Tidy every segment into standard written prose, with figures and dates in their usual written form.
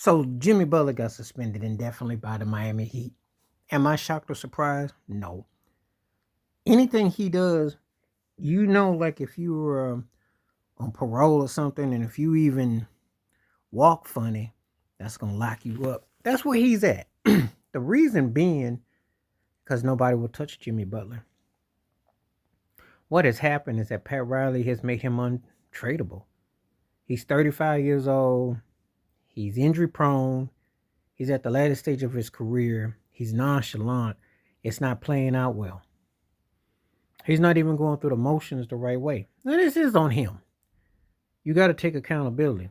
So Jimmy Butler got suspended indefinitely by the Miami Heat. Am I shocked or surprised? No. Anything he does, like if you were on parole or something, and if you even walk funny, that's gonna lock you up. That's where he's at. The reason being, because nobody will touch Jimmy Butler. What has happened is that Pat Riley has made him untradeable. He's 35 years old. He's injury prone. He's at the latter stage of his career. He's nonchalant. It's not playing out well. He's not even going through the motions the right way. Now, this is on him. You got to take accountability.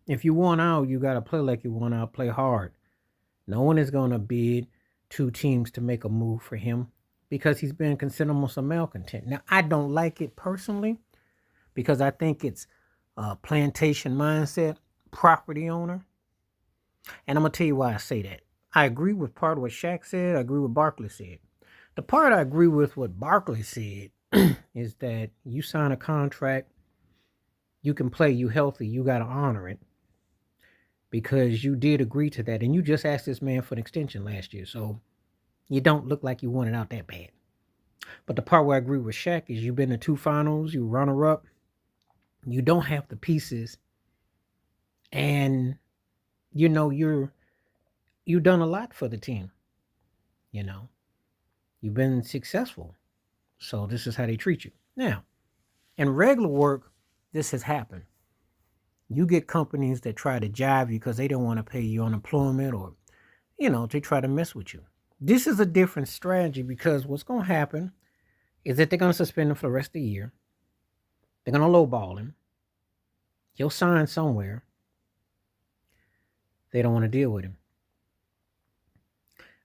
If you want out, you got to play like you want out, play hard. No one is going to bid two teams to make a move for him because he's been considered almost a malcontent. Now, I don't like it personally because I think it's a plantation mindset, property owner. And I'm going to tell you why I say that. I agree with part of what Shaq said. I agree with Barkley said. The part I agree with what Barkley said is that you sign a contract, you can play, you healthy, you got to honor it because you did agree to that. And you just asked this man for an extension last year. So you don't look like you want it out that bad. But the part where I agree with Shaq is you've been to two finals, you runner up, you don't have the pieces, and you've done a lot for the team. You've been successful. So this is how they treat you. Now, in regular work, this has happened. You get companies that try to jive you because they don't want to pay you unemployment or, they try to mess with you. This is a different strategy because what's going to happen is that they're going to suspend him for the rest of the year. They're going to lowball him. He'll sign somewhere. They don't want to deal with him.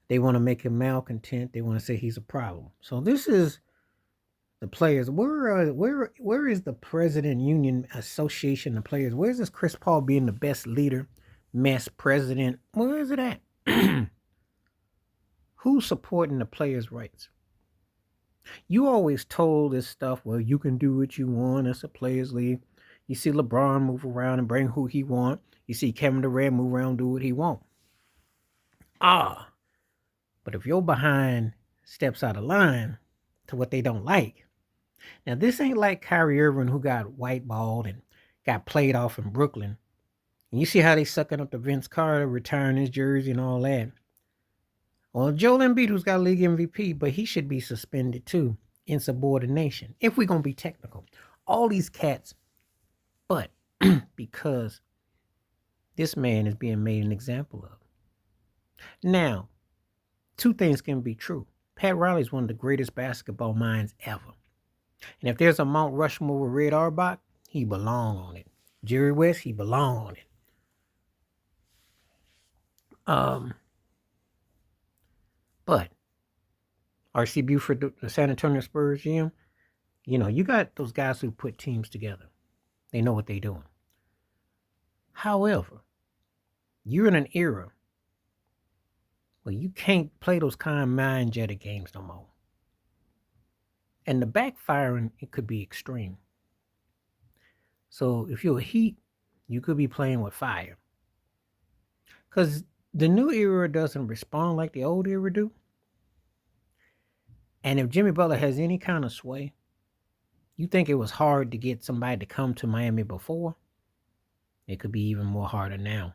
They want to make him malcontent. They want to say he's a problem. So this is the players. Where is the president union association of players? Where's this Chris Paul being the best leader, mess president? Where is it at? Who's supporting the players' rights? You always told this stuff, well, you can do what you want. It's a players' league. You see LeBron move around and bring who he want. You see Kevin Durant move around and do what he want. But if your behind steps out of line to what they don't like, now this ain't like Kyrie Irving who got whiteballed and got played off in Brooklyn. And you see how they sucking up to Vince Carter, retiring his jersey and all that. Well, Joel Embiid, who's got league MVP, but he should be suspended too, insubordination, if we're going to be technical. All these cats, but because this man is being made an example of. Now, two things can be true. Pat Riley is one of the greatest basketball minds ever. And if there's a Mount Rushmore with Red Auerbach, he belong on it. Jerry West, he belong on it. But R.C. Buford, the San Antonio Spurs GM, you got those guys who put teams together. They know what they're doing. However, you're in an era where you can't play those kind of mind-jetted games no more. And the backfiring, it could be extreme. So if you're a Heat, you could be playing with fire. Because the new era doesn't respond like the old era do. And if Jimmy Butler has any kind of sway, you think it was hard to get somebody to come to Miami before? It could be even more harder now.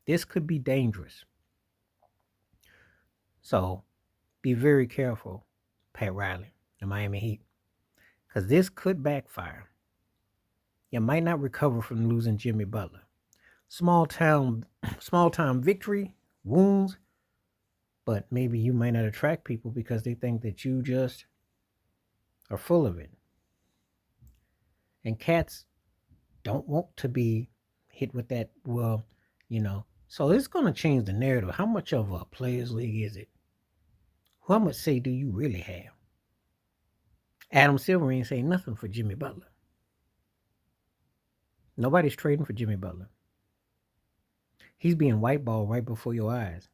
This could be dangerous. So be very careful, Pat Riley, the Miami Heat. Because this could backfire. You might not recover from losing Jimmy Butler. Small time victory, wounds, but maybe you might not attract people because they think that you just are full of it. And cats don't want to be hit with that, So it's going to change the narrative. How much of a players' league is it? How much say do you really have? Adam Silver ain't saying nothing for Jimmy Butler. Nobody's trading for Jimmy Butler. He's being whiteballed right before your eyes.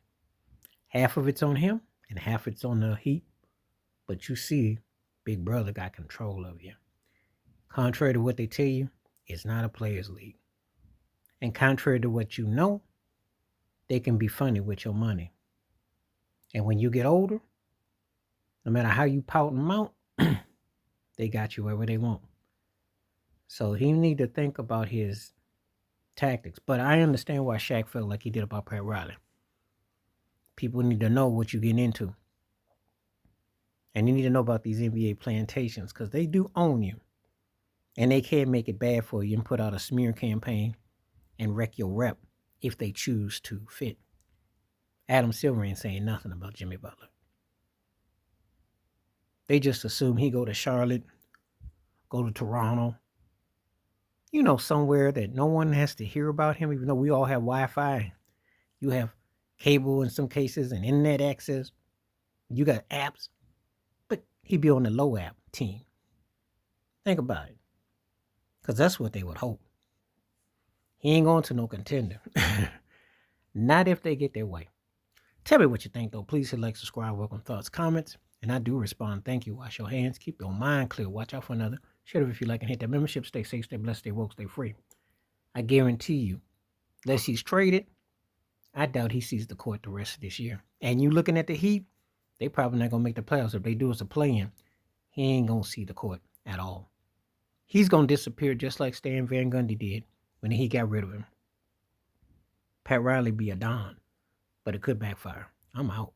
Half of it's on him and half it's on the Heat. But you see, Big Brother got control of you. Contrary to what they tell you, it's not a players' league. And contrary to what you know, they can be funny with your money. And when you get older, no matter how you pout and mount, they got you wherever they want. So he need to think about his tactics. But I understand why Shaq felt like he did about Pat Riley. People need to know what you're getting into. And you need to know about these NBA plantations because they do own you. And they can make it bad for you and put out a smear campaign and wreck your rep if they choose to fit. Adam Silver ain't saying nothing about Jimmy Butler. They just assume he go to Charlotte, go to Toronto, somewhere that no one has to hear about him, even though we all have Wi-Fi. You have cable in some cases and internet access. You got apps, but he'd be on the low app team. Think about it, because that's what they would hope. He ain't going to no contender. Not if they get their way. Tell me what you think, though. Please hit like, subscribe, welcome thoughts, comments. And I do respond. Thank you. Wash your hands. Keep your mind clear. Watch out for another. Share it if you like and hit that membership. Stay safe, stay blessed, stay woke, stay free. I guarantee you, unless he's traded, I doubt he sees the court the rest of this year. And you looking at the Heat, they probably not going to make the playoffs. If they do as a play-in, he ain't going to see the court at all. He's going to disappear just like Stan Van Gundy did when he got rid of him. Pat Riley be a don, but it could backfire. I'm out.